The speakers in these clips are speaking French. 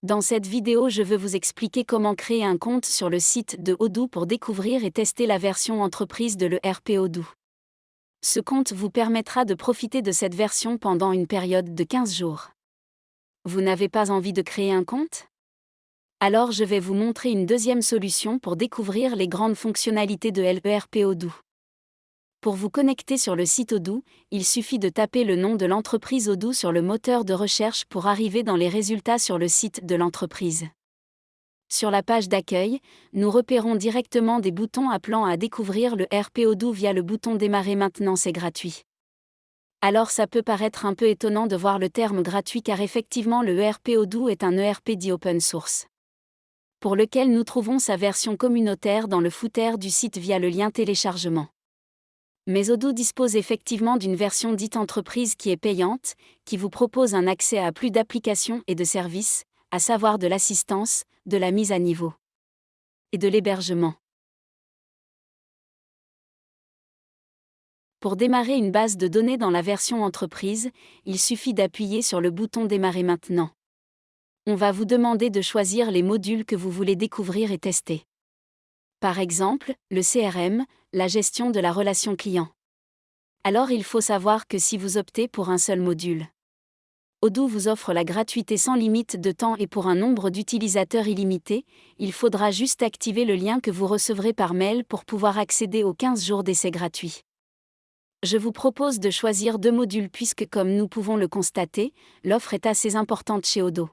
Dans cette vidéo, je veux vous expliquer comment créer un compte sur le site de Odoo pour découvrir et tester la version entreprise de l'ERP Odoo. Ce compte vous permettra de profiter de cette version pendant une période de 15 jours. Vous n'avez pas envie de créer un compte? Alors je vais vous montrer une deuxième solution pour découvrir les grandes fonctionnalités de l'ERP Odoo. Pour vous connecter sur le site Odoo, il suffit de taper le nom de l'entreprise Odoo sur le moteur de recherche pour arriver dans les résultats sur le site de l'entreprise. Sur la page d'accueil, nous repérons directement des boutons appelant à découvrir le ERP Odoo via le bouton Démarrer maintenant, c'est gratuit. Alors ça peut paraître un peu étonnant de voir le terme gratuit car effectivement le ERP Odoo est un ERP dit open source, pour lequel nous trouvons sa version communautaire dans le footer du site via le lien téléchargement. Mais Odoo dispose effectivement d'une version dite entreprise qui est payante, qui vous propose un accès à plus d'applications et de services, à savoir de l'assistance, de la mise à niveau et de l'hébergement. Pour démarrer une base de données dans la version entreprise, il suffit d'appuyer sur le bouton Démarrer maintenant. On va vous demander de choisir les modules que vous voulez découvrir et tester. Par exemple, le CRM, la gestion de la relation client. Alors il faut savoir que si vous optez pour un seul module, Odoo vous offre la gratuité sans limite de temps et pour un nombre d'utilisateurs illimité, il faudra juste activer le lien que vous recevrez par mail pour pouvoir accéder aux 15 jours d'essai gratuit. Je vous propose de choisir 2 modules puisque comme nous pouvons le constater, l'offre est assez importante chez Odoo.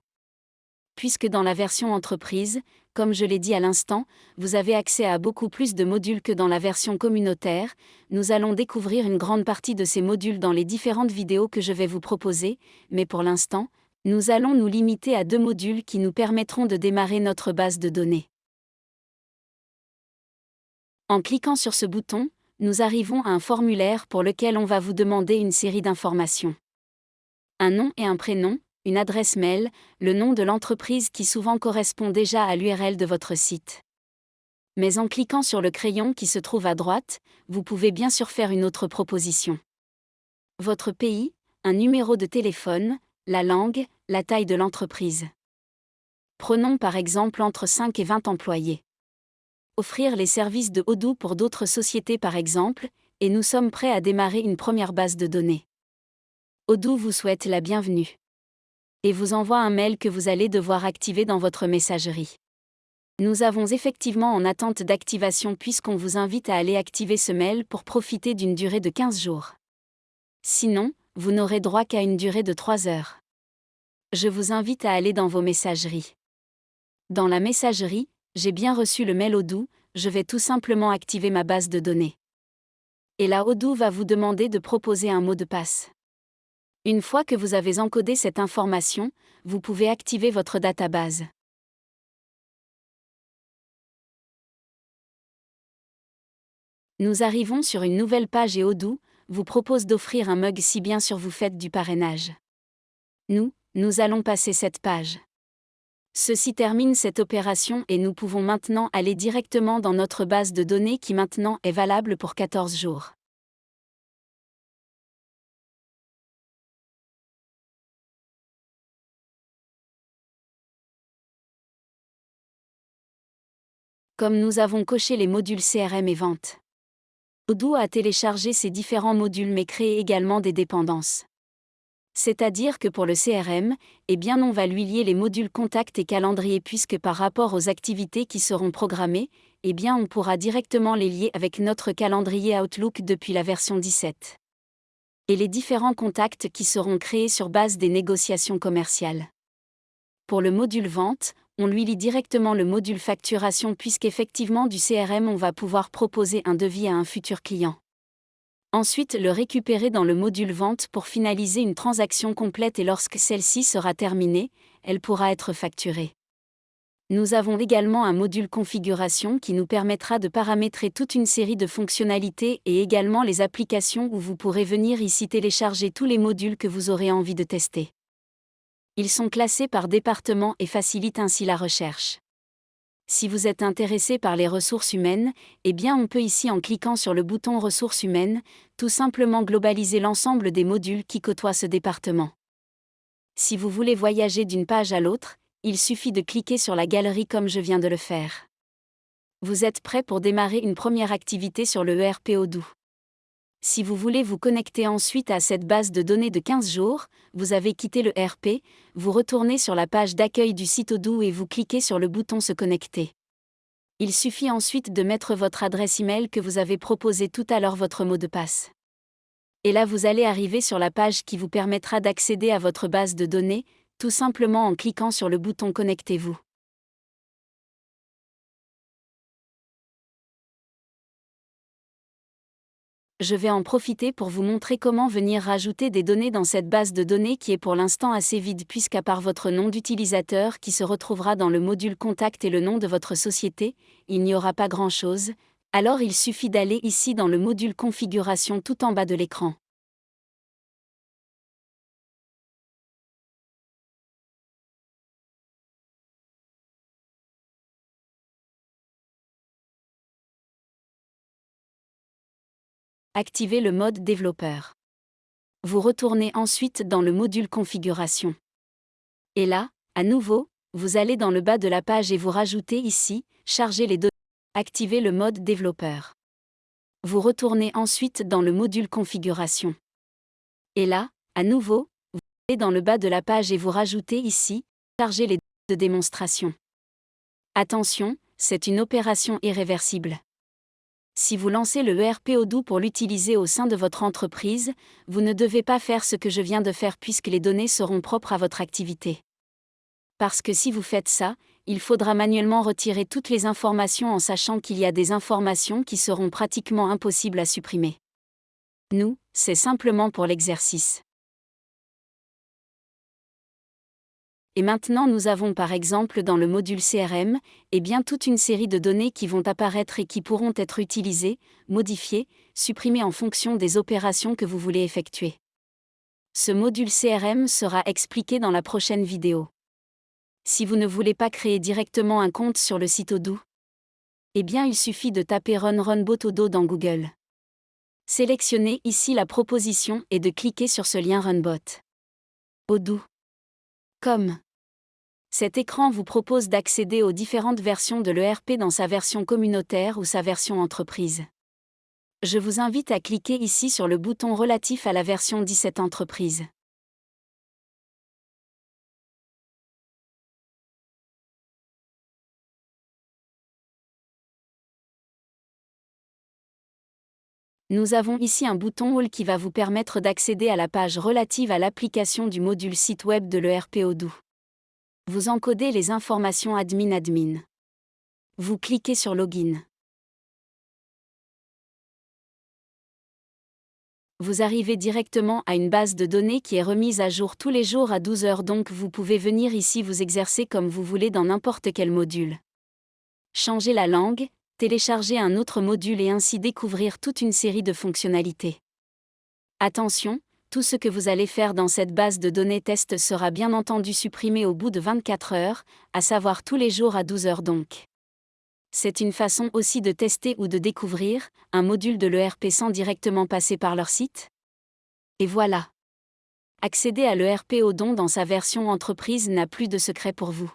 Puisque dans la version entreprise, comme je l'ai dit à l'instant, vous avez accès à beaucoup plus de modules que dans la version communautaire, nous allons découvrir une grande partie de ces modules dans les différentes vidéos que je vais vous proposer, mais pour l'instant, nous allons nous limiter à 2 modules qui nous permettront de démarrer notre base de données. En cliquant sur ce bouton, nous arrivons à un formulaire pour lequel on va vous demander une série d'informations. Un nom et un prénom, une adresse mail, le nom de l'entreprise qui souvent correspond déjà à l'URL de votre site. Mais en cliquant sur le crayon qui se trouve à droite, vous pouvez bien sûr faire une autre proposition. Votre pays, un numéro de téléphone, la langue, la taille de l'entreprise. Prenons par exemple entre 5 et 20 employés. Offrir les services de Odoo pour d'autres sociétés par exemple, et nous sommes prêts à démarrer une première base de données. Odoo vous souhaite la bienvenue et vous envoie un mail que vous allez devoir activer dans votre messagerie. Nous avons effectivement en attente d'activation puisqu'on vous invite à aller activer ce mail pour profiter d'une durée de 15 jours. Sinon, vous n'aurez droit qu'à une durée de 3 heures. Je vous invite à aller dans vos messageries. Dans la messagerie, j'ai bien reçu le mail Odoo, je vais tout simplement activer ma base de données. Et là Odoo va vous demander de proposer un mot de passe. Une fois que vous avez encodé cette information, vous pouvez activer votre database. Nous arrivons sur une nouvelle page et Odoo vous propose d'offrir un mug si bien sûr vous faites du parrainage. Nous allons passer cette page. Ceci termine cette opération et nous pouvons maintenant aller directement dans notre base de données qui maintenant est valable pour 14 jours. Comme nous avons coché les modules CRM et vente, Odoo a téléchargé ces différents modules mais créé également des dépendances. C'est-à-dire que pour le CRM, on va lui lier les modules contact et calendrier puisque par rapport aux activités qui seront programmées, on pourra directement les lier avec notre calendrier Outlook depuis la version 17. Et les différents contacts qui seront créés sur base des négociations commerciales. Pour le module vente, on lui lie directement le module facturation puisqu'effectivement du CRM on va pouvoir proposer un devis à un futur client. Ensuite le récupérer dans le module vente pour finaliser une transaction complète et lorsque celle-ci sera terminée, elle pourra être facturée. Nous avons également un module configuration qui nous permettra de paramétrer toute une série de fonctionnalités et également les applications où vous pourrez venir ici télécharger tous les modules que vous aurez envie de tester. Ils sont classés par département et facilitent ainsi la recherche. Si vous êtes intéressé par les ressources humaines, on peut ici en cliquant sur le bouton ressources humaines, tout simplement globaliser l'ensemble des modules qui côtoient ce département. Si vous voulez voyager d'une page à l'autre, il suffit de cliquer sur la galerie comme je viens de le faire. Vous êtes prêt pour démarrer une première activité sur le ERP Odoo. Si vous voulez vous connecter ensuite à cette base de données de 15 jours, vous avez quitté le ERP, vous retournez sur la page d'accueil du site Odoo et vous cliquez sur le bouton Se connecter. Il suffit ensuite de mettre votre adresse email que vous avez proposé tout à l'heure, votre mot de passe. Et là vous allez arriver sur la page qui vous permettra d'accéder à votre base de données, tout simplement en cliquant sur le bouton Connectez-vous. Je vais en profiter pour vous montrer comment venir rajouter des données dans cette base de données qui est pour l'instant assez vide puisqu'à part votre nom d'utilisateur qui se retrouvera dans le module Contact et le nom de votre société, il n'y aura pas grand-chose, alors il suffit d'aller ici dans le module Configuration tout en bas de l'écran. Activez le mode développeur. Vous retournez ensuite dans le module Configuration. Et là, à nouveau, vous allez dans le bas de la page et vous rajoutez ici, Charger les données. Activez le mode développeur. Vous retournez ensuite dans le module Configuration. Et là, à nouveau, vous allez dans le bas de la page et vous rajoutez ici, Charger les données de démonstration. Attention, c'est une opération irréversible. Si vous lancez le ERP Odoo pour l'utiliser au sein de votre entreprise, vous ne devez pas faire ce que je viens de faire puisque les données seront propres à votre activité. Parce que si vous faites ça, il faudra manuellement retirer toutes les informations en sachant qu'il y a des informations qui seront pratiquement impossibles à supprimer. Nous, c'est simplement pour l'exercice. Et maintenant nous avons par exemple dans le module CRM, toute une série de données qui vont apparaître et qui pourront être utilisées, modifiées, supprimées en fonction des opérations que vous voulez effectuer. Ce module CRM sera expliqué dans la prochaine vidéo. Si vous ne voulez pas créer directement un compte sur le site Odoo, il suffit de taper Runbot Odoo dans Google. Sélectionnez ici la proposition et de cliquer sur ce lien Runbot. Odoo.com. Cet écran vous propose d'accéder aux différentes versions de l'ERP dans sa version communautaire ou sa version entreprise. Je vous invite à cliquer ici sur le bouton relatif à la version 17 entreprise. Nous avons ici un bouton All qui va vous permettre d'accéder à la page relative à l'application du module site web de l'ERP Odoo. Vous encodez les informations admin. Vous cliquez sur Login. Vous arrivez directement à une base de données qui est remise à jour tous les jours à 12 heures, donc vous pouvez venir ici vous exercer comme vous voulez dans n'importe quel module. Changer la langue, télécharger un autre module et ainsi découvrir toute une série de fonctionnalités. Attention, tout ce que vous allez faire dans cette base de données test sera bien entendu supprimé au bout de 24 heures, à savoir tous les jours à 12 heures donc. C'est une façon aussi de tester ou de découvrir un module de l'ERP sans directement passer par leur site. Et voilà. Accéder à l'ERP Odoo dans sa version entreprise n'a plus de secret pour vous.